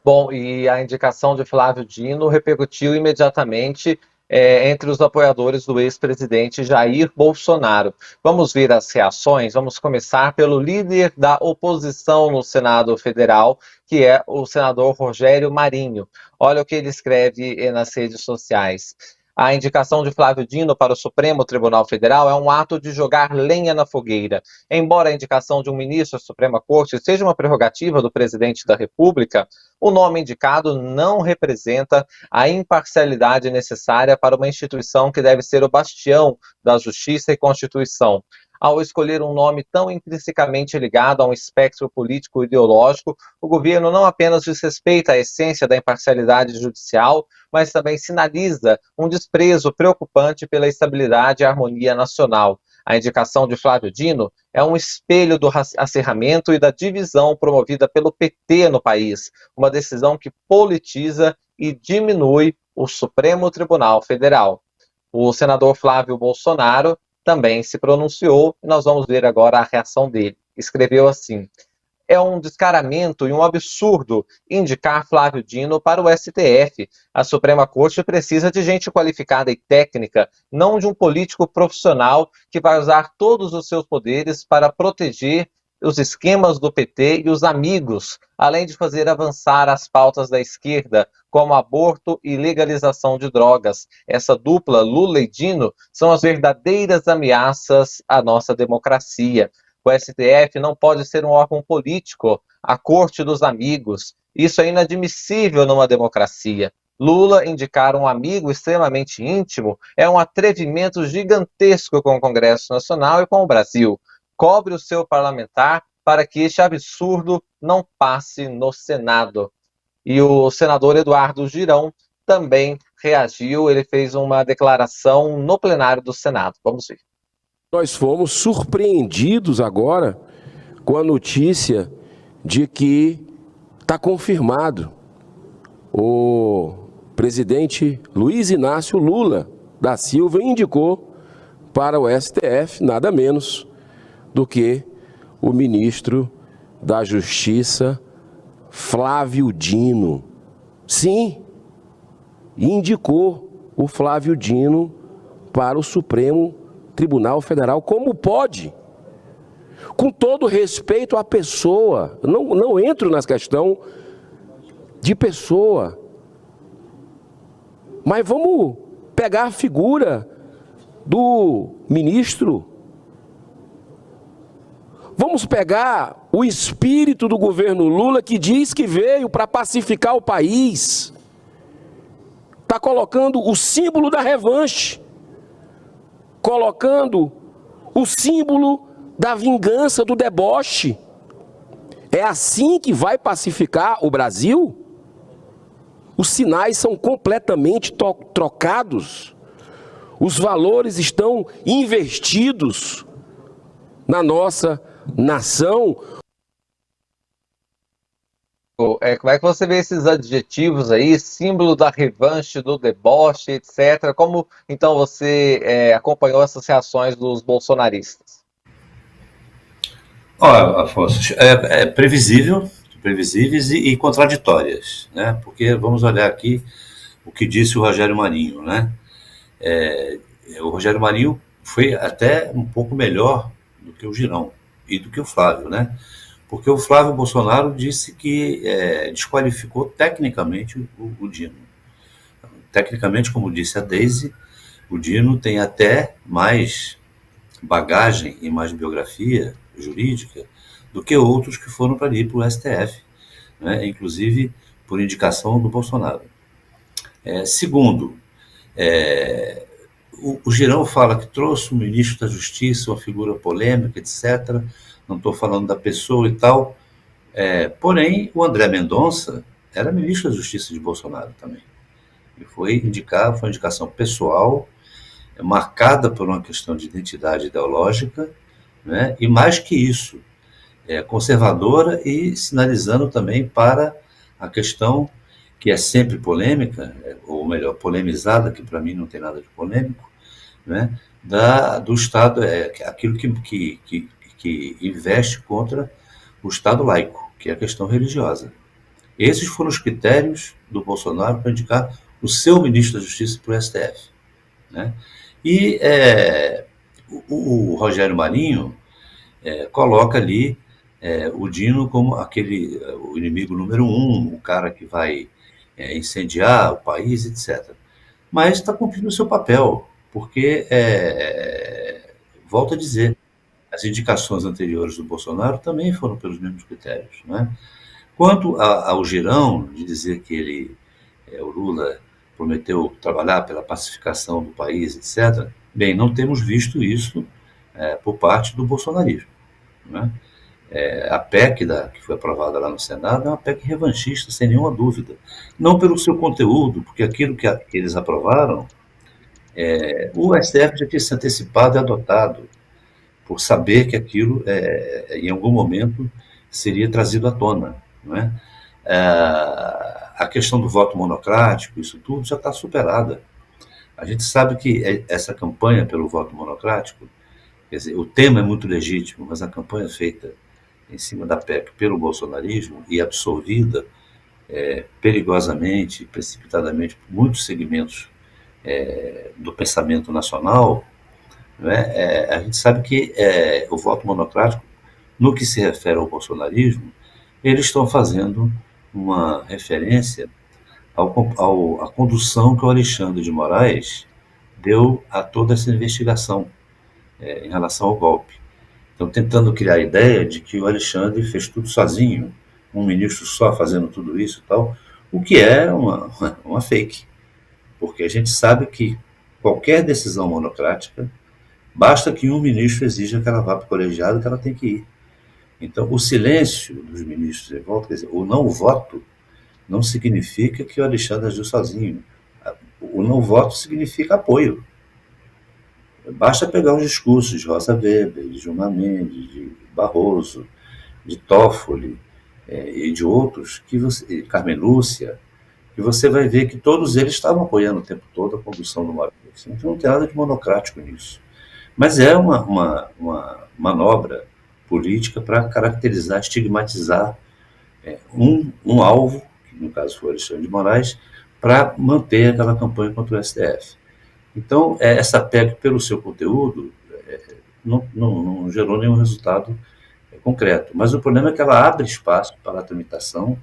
Bom, e a indicação de Flávio Dino repercutiu imediatamente entre os apoiadores do ex-presidente Jair Bolsonaro. Vamos ver as reações? Vamos começar pelo líder da oposição no Senado Federal, que é o senador Rogério Marinho. Olha o que ele escreve nas redes sociais. A indicação de Flávio Dino para o Supremo Tribunal Federal é um ato de jogar lenha na fogueira. Embora a indicação de um ministro à Suprema Corte seja uma prerrogativa do presidente da República, o nome indicado não representa a imparcialidade necessária para uma instituição que deve ser o bastião da justiça e Constituição. Ao escolher um nome tão intrinsecamente ligado a um espectro político e ideológico, o governo não apenas desrespeita a essência da imparcialidade judicial, mas também sinaliza um desprezo preocupante pela estabilidade e harmonia nacional. A indicação de Flávio Dino é um espelho do acirramento e da divisão promovida pelo PT no país, uma decisão que politiza e diminui o Supremo Tribunal Federal. O senador Flávio Bolsonaro também se pronunciou e nós vamos ver agora a reação dele. Escreveu assim: é um descaramento e um absurdo indicar Flávio Dino para o STF. A Suprema Corte precisa de gente qualificada e técnica, não de um político profissional que vai usar todos os seus poderes para proteger os esquemas do PT e os amigos, além de fazer avançar as pautas da esquerda, como aborto e legalização de drogas. Essa dupla, Lula e Dino, são as verdadeiras ameaças à nossa democracia. O STF não pode ser um órgão político, a corte dos amigos. Isso é inadmissível numa democracia. Lula indicar um amigo extremamente íntimo é um atrevimento gigantesco com o Congresso Nacional e com o Brasil. Cobre o seu parlamentar para que este absurdo não passe no Senado. E o senador Eduardo Girão também reagiu, ele fez uma declaração no plenário do Senado. Vamos ver. Nós fomos surpreendidos agora com a notícia de que está confirmado. O presidente Luiz Inácio Lula da Silva indicou para o STF nada menos do que o ministro da Justiça, Flávio Dino. Sim, indicou o Flávio Dino para o Supremo Tribunal Federal. Como pode? Com todo respeito à pessoa, não entro na questão de pessoa, mas vamos pegar a figura do ministro. Vamos pegar o espírito do governo Lula, que diz que veio para pacificar o país. Está colocando o símbolo da revanche, colocando o símbolo da vingança, do deboche. É assim que vai pacificar o Brasil? Os sinais são completamente trocados. Os valores estão invertidos na nossa nação. Como é que você vê esses adjetivos aí, símbolo da revanche, do deboche, etc. Como então você acompanhou essas reações dos bolsonaristas? Olha, Afonso, previsíveis e contraditórias, né? Porque vamos olhar aqui o que disse o Rogério Marinho, né? O Rogério Marinho foi até um pouco melhor do que o Girão e do que o Flávio, né? Porque o Flávio Bolsonaro disse que desqualificou tecnicamente o Dino. Tecnicamente, como disse a Deise, o Dino tem até mais bagagem e mais biografia jurídica do que outros que foram para ir para o STF, né? Inclusive por indicação do Bolsonaro. Segundo, o Girão fala que trouxe o ministro da Justiça, uma figura polêmica, etc. Não estou falando da pessoa e tal. Porém, o André Mendonça era ministro da Justiça de Bolsonaro também. E foi uma indicação pessoal, marcada por uma questão de identidade ideológica, né? E mais que isso, conservadora e sinalizando também para a questão que é sempre polêmica, ou melhor, polemizada, que para mim não tem nada de polêmico, né? Do Estado, aquilo que investe contra o Estado laico, que é a questão religiosa. Esses foram os critérios do Bolsonaro para indicar o seu ministro da Justiça para o STF. Né? E o Rogério Marinho coloca ali o Dino como o inimigo número um, o cara que vai incendiar o país, etc. Mas está cumprindo o seu papel, porque, volto a dizer, as indicações anteriores do Bolsonaro também foram pelos mesmos critérios. Né? Quanto ao Girão, de dizer que o Lula prometeu trabalhar pela pacificação do país, etc., bem, não temos visto isso por parte do bolsonarismo. Né? A PEC que foi aprovada lá no Senado é uma PEC revanchista, sem nenhuma dúvida. Não pelo seu conteúdo, porque aquilo que eles aprovaram, o STF já tinha se antecipado e adotado, por saber que aquilo, em algum momento, seria trazido à tona. Não é? A questão do voto monocrático, isso tudo já está superada. A gente sabe que essa campanha pelo voto monocrático, quer dizer, o tema é muito legítimo, mas a campanha feita em cima da PEC pelo bolsonarismo e absorvida perigosamente, precipitadamente, por muitos segmentos do pensamento nacional, né, a gente sabe que o voto monocrático, no que se refere ao bolsonarismo, eles estão fazendo uma referência à condução que o Alexandre de Moraes deu a toda essa investigação em relação ao golpe. Estão tentando criar a ideia de que o Alexandre fez tudo sozinho, um ministro só fazendo tudo isso e tal, o que é uma fake, porque a gente sabe que qualquer decisão monocrática, basta que um ministro exija que ela vá para o colegiado, que ela tem que ir. Então, o silêncio dos ministros em volta, quer dizer, o não voto, não significa que o Alexandre agiu sozinho. O não voto significa apoio. Basta pegar os discursos de Rosa Weber, de Gilmar Mendes, de Barroso, de Toffoli e de outros, Carmen Lúcia, que você vai ver que todos eles estavam apoiando o tempo todo a condução do Maurício. Então não tem nada de monocrático nisso. Mas é uma manobra política para caracterizar, estigmatizar um alvo, que no caso foi o Alexandre de Moraes, para manter aquela campanha contra o STF. Então, essa PEC, pelo seu conteúdo, não gerou nenhum resultado concreto. Mas o problema é que ela abre espaço para a tramitação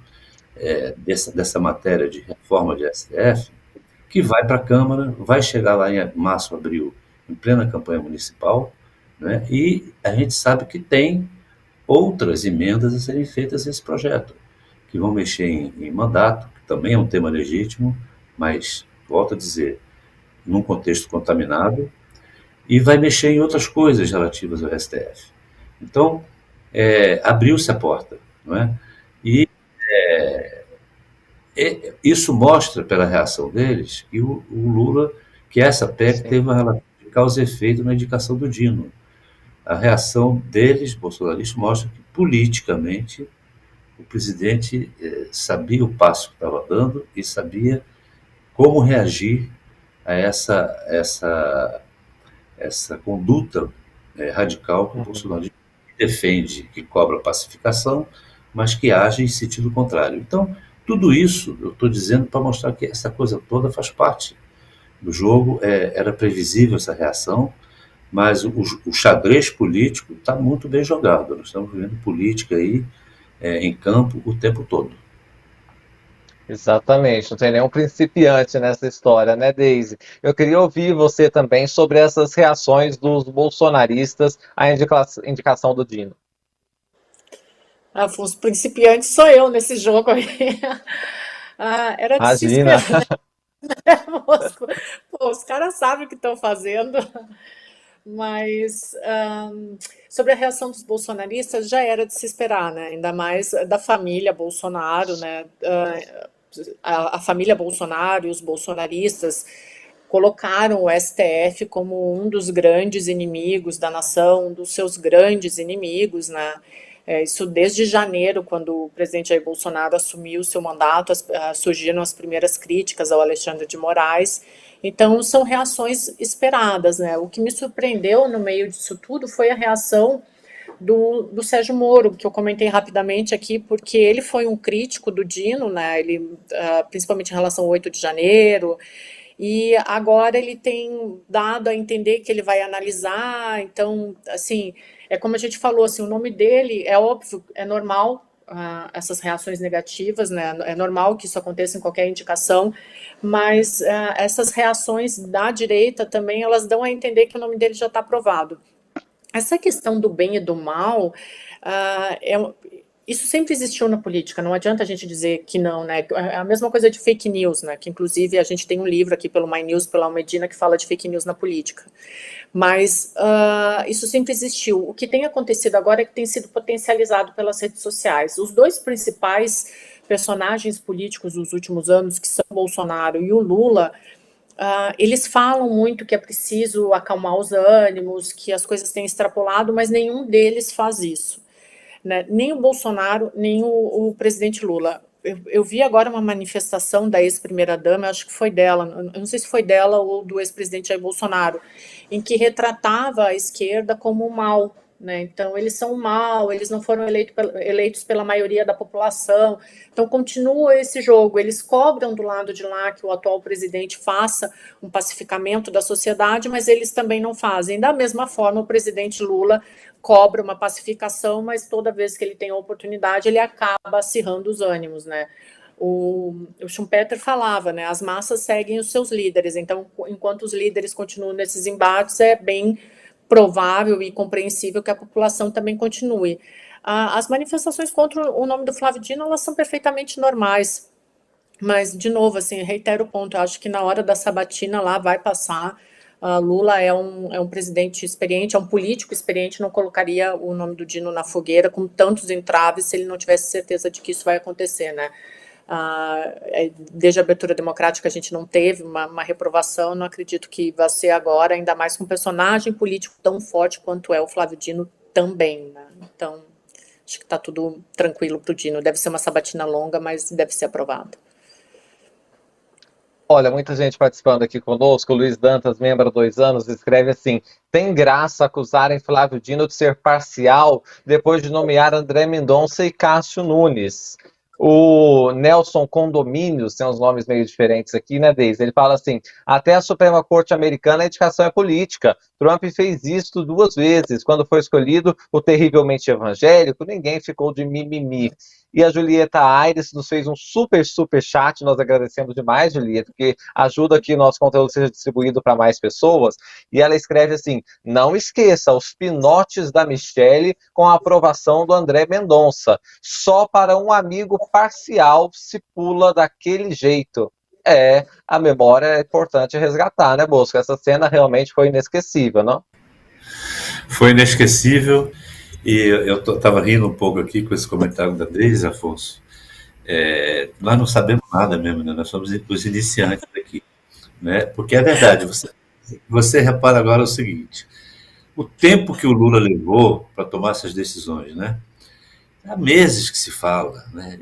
dessa matéria de reforma de STF, que vai para a Câmara, vai chegar lá em março, abril, em plena campanha municipal, né? E a gente sabe que tem outras emendas a serem feitas nesse projeto, que vão mexer em mandato, que também é um tema legítimo, mas, volto a dizer, num contexto contaminado, e vai mexer em outras coisas relativas ao STF. Então, abriu-se a porta, não é? E isso mostra, pela reação deles, que o Lula, que essa PEC teve uma relação de causa e efeito na indicação do Dino. A reação deles, bolsonaristas, mostra que, politicamente, o presidente sabia o passo que estava dando e sabia como reagir a essa conduta radical que o Bolsonaro defende, que cobra pacificação, mas que age em sentido contrário. Então, tudo isso eu estou dizendo para mostrar que essa coisa toda faz parte do jogo, era previsível essa reação, mas o xadrez político está muito bem jogado. Nós estamos vendo política aí em campo o tempo todo. Exatamente, não tem nenhum principiante nessa história, né, Deise? Eu queria ouvir você também sobre essas reações dos bolsonaristas à indicação do Dino. Afonso, principiante sou eu nesse jogo aí. Era de se Imagina. esperar, né, moço? Pô, os caras sabem o que estão fazendo. Mas sobre a reação dos bolsonaristas já era de se esperar, né? Ainda mais da família Bolsonaro, né? A família Bolsonaro e os bolsonaristas colocaram o STF como um dos grandes inimigos da nação, um dos seus grandes inimigos, né? Isso desde janeiro, quando o presidente Jair Bolsonaro assumiu o seu mandato, surgiram as primeiras críticas ao Alexandre de Moraes. Então, são reações esperadas, né? O que me surpreendeu no meio disso tudo foi a reação do Sérgio Moro, que eu comentei rapidamente aqui, porque ele foi um crítico do Dino, né, ele, principalmente em relação ao 8 de janeiro, e agora ele tem dado a entender que ele vai analisar, então, assim, é como a gente falou, assim, o nome dele, é óbvio, é normal, essas reações negativas, né, é normal que isso aconteça em qualquer indicação, mas essas reações da direita também, elas dão a entender que o nome dele já está aprovado. Essa questão do bem e do mal, isso sempre existiu na política, não adianta a gente dizer que não, né? É a mesma coisa de fake news, né? Que inclusive a gente tem um livro aqui pelo My News, pela Almedina, que fala de fake news na política. Mas isso sempre existiu. O que tem acontecido agora é que tem sido potencializado pelas redes sociais. Os dois principais personagens políticos dos últimos anos, que são o Bolsonaro e o Lula, eles falam muito que é preciso acalmar os ânimos, que as coisas têm extrapolado, mas nenhum deles faz isso, né? Nem o Bolsonaro, nem o presidente Lula. Eu vi agora uma manifestação da ex-primeira-dama, acho que foi dela, eu não sei se foi dela ou do ex-presidente Jair Bolsonaro, em que retratava a esquerda como o mal, né? Então, eles são o mal, eles não foram eleitos pela maioria da população. Então, continua esse jogo. Eles cobram do lado de lá que o atual presidente faça um pacificamento da sociedade, mas eles também não fazem. Da mesma forma, o presidente Lula cobra uma pacificação, mas toda vez que ele tem a oportunidade, ele acaba acirrando os ânimos, né? O Schumpeter falava, né? As massas seguem os seus líderes. Então, enquanto os líderes continuam nesses embates, é bem provável e compreensível que a população também continue. As manifestações contra o nome do Flávio Dino, elas são perfeitamente normais, mas, de novo, assim, reitero o ponto, eu acho que na hora da sabatina lá vai passar. Lula é um presidente experiente, é um político experiente, não colocaria o nome do Dino na fogueira com tantos entraves se ele não tivesse certeza de que isso vai acontecer, né? Desde a abertura democrática a gente não teve uma reprovação, não acredito que vai ser agora, ainda mais com um personagem político tão forte quanto é o Flávio Dino também, né? Então, acho que está tudo tranquilo para o Dino. Deve ser uma sabatina longa, mas deve ser aprovado. Olha, muita gente participando aqui conosco. O Luiz Dantas, membro há 2 anos, escreve assim: tem graça acusarem Flávio Dino de ser parcial depois de nomear André Mendonça e Cássio Nunes. O Nelson Condomínios, tem uns nomes meio diferentes aqui, né, Deise? Ele fala assim: até a Suprema Corte Americana a indicação é política. Trump fez isso 2 vezes. Quando foi escolhido o terrivelmente evangélico, ninguém ficou de mimimi. E a Julieta Aires nos fez um super chat, nós agradecemos demais, Julieta, porque ajuda que o nosso conteúdo seja distribuído para mais pessoas. E ela escreve assim: não esqueça os pinotes da Michelle com a aprovação do André Mendonça. Só para um amigo parcial se pula daquele jeito. A memória é importante resgatar, né, Bosco? Essa cena realmente foi inesquecível, não? Foi inesquecível, e eu estava rindo um pouco aqui com esse comentário da Deise, Afonso. Nós não sabemos nada mesmo, né? Nós somos os iniciantes aqui, né? Porque é verdade, você repara agora o seguinte: o tempo que o Lula levou para tomar essas decisões, né? Há meses que se fala, né?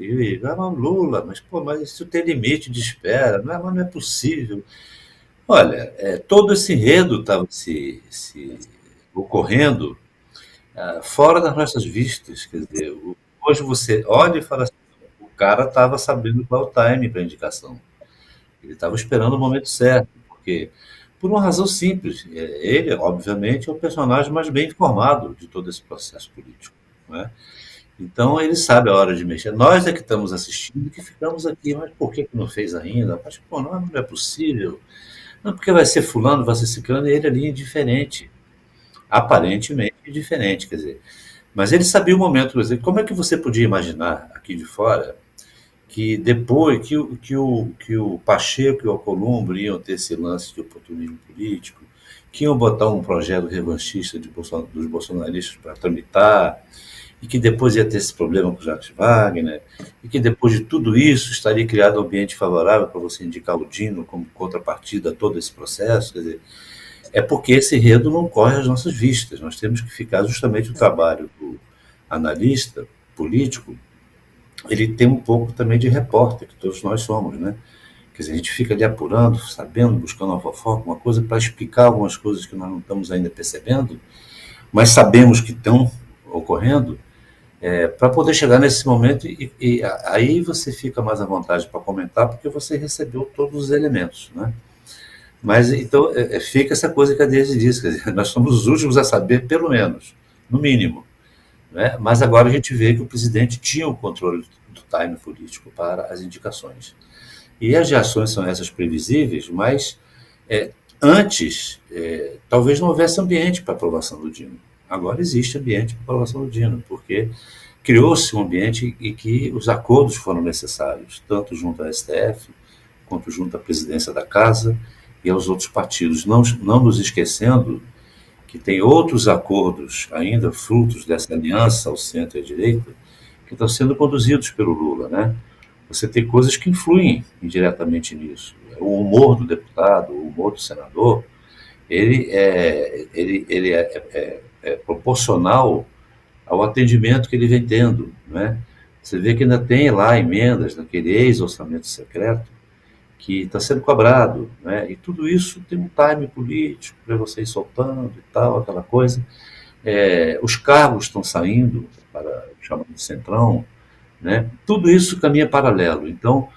Lula, mas isso tem limite de espera, mas não é possível. Olha, todo esse enredo estava se ocorrendo fora das nossas vistas. Quer dizer, hoje você olha e fala assim: o cara estava sabendo qual é o time para a indicação. Ele estava esperando o momento certo, porque, por uma razão simples, ele, obviamente, é o personagem mais bem informado de todo esse processo político, né? Então, ele sabe a hora de mexer. Nós é que estamos assistindo, que ficamos aqui, mas por que não fez ainda? Mas, não é possível. Não, porque vai ser fulano, vai ser ciclano, e ele ali indiferente. Aparentemente indiferente, quer dizer. Mas ele sabia o momento, quer dizer, como é que você podia imaginar, aqui de fora, que depois que o Pacheco e o Alcolumbre iam ter esse lance de oportunismo político, que iam botar um projeto revanchista dos bolsonaristas para tramitar, e que depois ia ter esse problema com o Jacques Wagner, e que depois de tudo isso estaria criado um ambiente favorável para você indicar o Dino como contrapartida a todo esse processo. Quer dizer, é porque esse enredo não corre às nossas vistas. Nós temos que ficar justamente o trabalho do analista político, ele tem um pouco também de repórter, que todos nós somos, né? Quer dizer, a gente fica ali apurando, sabendo, buscando uma fofoca, uma coisa para explicar algumas coisas que nós não estamos ainda percebendo, mas sabemos que estão ocorrendo, para poder chegar nesse momento e aí você fica mais à vontade para comentar, porque você recebeu todos os elementos, né? Mas então fica essa coisa que a Deise disse, quer dizer, nós somos os últimos a saber, pelo menos, no mínimo, né? Mas agora a gente vê que o presidente tinha o controle do time político para as indicações. E as reações são essas previsíveis, mas antes talvez não houvesse ambiente para aprovação do Dino. Agora existe ambiente para aprovação do Dino, porque criou-se um ambiente em que os acordos foram necessários, tanto junto à STF, quanto junto à presidência da Casa e aos outros partidos. Não nos esquecendo que tem outros acordos ainda, frutos dessa aliança ao centro e à direita, que estão sendo conduzidos pelo Lula, né? Você tem coisas que influem indiretamente nisso. O humor do deputado, o humor do senador, ele é proporcional ao atendimento que ele vem tendo, né? Você vê que ainda tem lá emendas naquele ex-orçamento secreto que está sendo cobrado, né? E tudo isso tem um time político para você ir soltando e tal, aquela coisa. Os cargos estão saindo para o chamado Centrão, né? Tudo isso caminha paralelo. Então,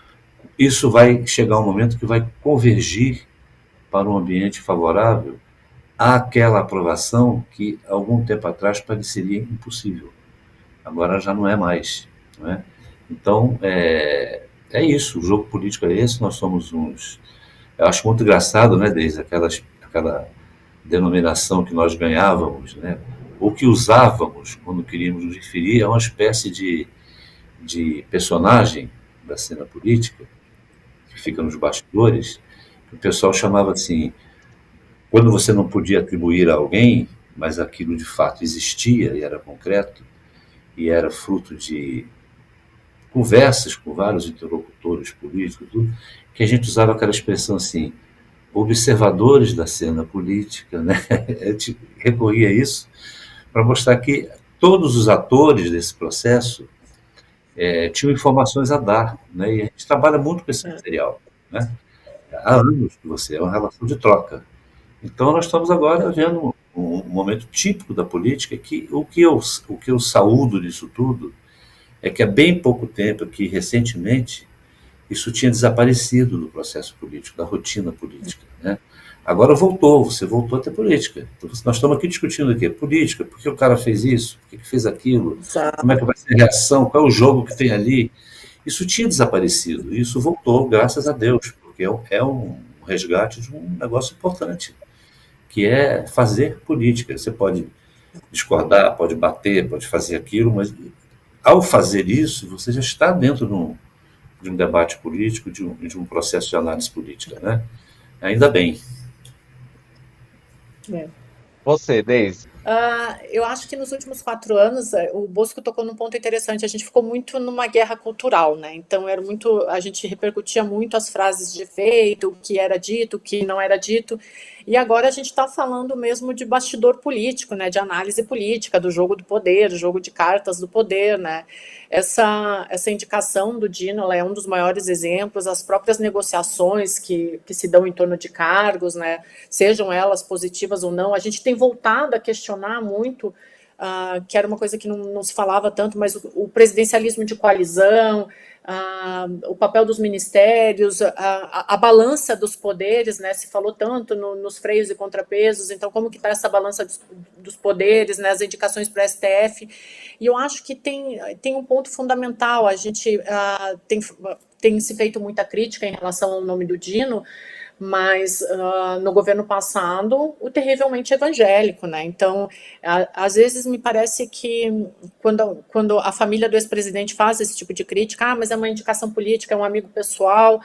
isso vai chegar um momento que vai convergir para um ambiente favorável àquela aprovação que, algum tempo atrás, pareceria impossível. Agora já não é mais, não é? Então, é isso, o jogo político é esse, nós somos uns... Eu acho muito engraçado, né, desde aquela denominação que nós ganhávamos, né, ou que usávamos quando queríamos nos referir a uma espécie de personagem da cena política, que fica nos bastidores, que o pessoal chamava assim, quando você não podia atribuir a alguém, mas aquilo de fato existia e era concreto, e era fruto de conversas com vários interlocutores políticos, tudo, que a gente usava aquela expressão assim, observadores da cena política, né? A gente recorria a isso para mostrar que todos os atores desse processo tinham informações a dar, né? E a gente trabalha muito com esse material, né? Há anos que você é uma relação de troca. Então nós estamos agora vendo um momento típico da política que o que eu saúdo disso tudo é que há bem pouco tempo, que recentemente, isso tinha desaparecido do processo político, da rotina política, né? Agora você voltou a ter política. Então, nós estamos aqui discutindo o quê? Política, por que o cara fez isso, por que fez aquilo, como é que vai ser a reação, qual é o jogo que tem ali. Isso tinha desaparecido, e isso voltou, graças a Deus, porque é um resgate de um negócio importante, que é fazer política. Você pode discordar, pode bater, pode fazer aquilo, mas ao fazer isso, você já está dentro de um debate político, de um processo de análise política, né? Ainda bem. Você, Deise. Eu acho que nos últimos 4 anos, o Bosco tocou num ponto interessante, a gente ficou muito numa guerra cultural, né? Então a gente repercutia muito as frases de efeito, o que era dito, o que não era dito, e agora a gente está falando mesmo de bastidor político, né? De análise política, do jogo do poder, do jogo de cartas do poder, né? Essa indicação do Dino, ela é um dos maiores exemplos, as próprias negociações que se dão em torno de cargos, né? Sejam elas positivas ou não, a gente tem voltado a questionar muito, que era uma coisa que não se falava tanto, mas o presidencialismo de coalizão, o papel dos ministérios, a balança dos poderes, né? Se falou tanto nos freios e contrapesos, então como que está essa balança dos poderes, né? As indicações para o STF, e eu acho que tem um ponto fundamental, a gente tem se feito muita crítica em relação ao nome do Dino, mas no governo passado, o terrivelmente evangélico, né? Então, às vezes me parece que quando a família do ex-presidente faz esse tipo de crítica, mas é uma indicação política, é um amigo pessoal,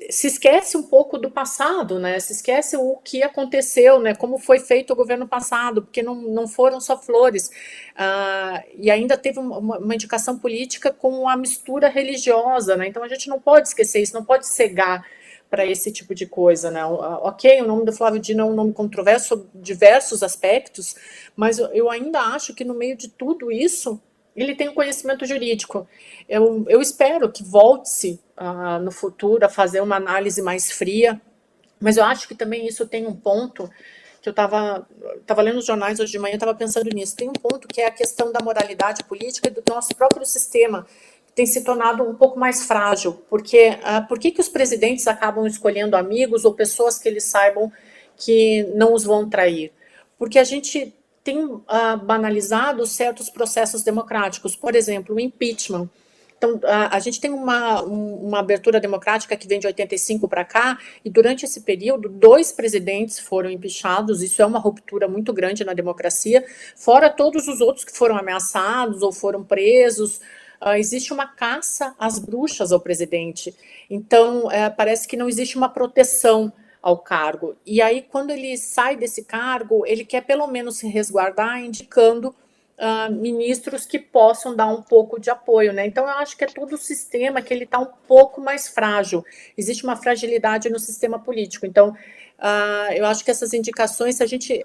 se esquece um pouco do passado, né? Se esquece o que aconteceu, né? Como foi feito o governo passado, porque não foram só flores. E ainda teve uma indicação política com a mistura religiosa, né? Então a gente não pode esquecer isso, não pode cegar para esse tipo de coisa, né? Ok, o nome do Flávio Dino é um nome controverso sobre diversos aspectos, mas eu ainda acho que no meio de tudo isso, ele tem um conhecimento jurídico. Eu espero que volte-se no futuro a fazer uma análise mais fria, mas eu acho que também isso tem um ponto que eu estava lendo os jornais hoje de manhã, estava pensando nisso. Tem um ponto que é a questão da moralidade política e do nosso próprio sistema, que tem se tornado um pouco mais frágil, porque por que os presidentes acabam escolhendo amigos ou pessoas que eles saibam que não os vão trair? Porque a gente tem banalizado certos processos democráticos, por exemplo, o impeachment. Então, a gente tem uma abertura democrática que vem de 85 para cá, e durante esse período, 2 presidentes foram impeachados. Isso é uma ruptura muito grande na democracia, fora todos os outros que foram ameaçados ou foram presos. Existe uma caça às bruxas ao presidente. Então, parece que não existe uma proteção ao cargo. E aí, quando ele sai desse cargo, ele quer pelo menos se resguardar, indicando ministros que possam dar um pouco de apoio, né? Então, eu acho que é todo o sistema que ele está um pouco mais frágil. Existe uma fragilidade no sistema político. Então, eu acho que essas indicações, se a gente...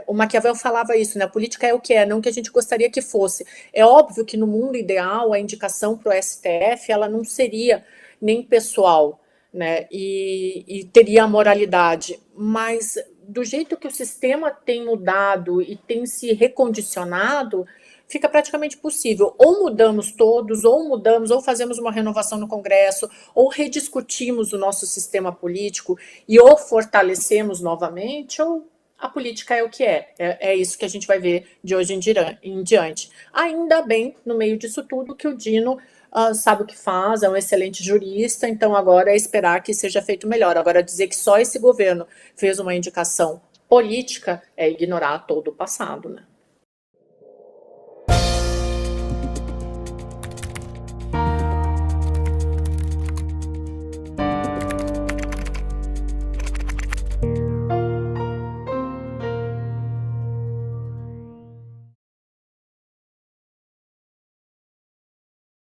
O Maquiavel falava isso, né? A política é o que é, não o que a gente gostaria que fosse. É óbvio que no mundo ideal, a indicação para o STF, ela não seria nem pessoal, né? E teria a moralidade, mas do jeito que o sistema tem mudado e tem se recondicionado, fica praticamente possível. Ou mudamos todos, ou fazemos uma renovação no Congresso, ou rediscutimos o nosso sistema político e ou fortalecemos novamente, ou a política é o que é. É isso que a gente vai ver de hoje em diante. Ainda bem, no meio disso tudo, que o Dino sabe o que faz, é um excelente jurista, então agora é esperar que seja feito melhor. Agora, dizer que só esse governo fez uma indicação política é ignorar todo o passado, né?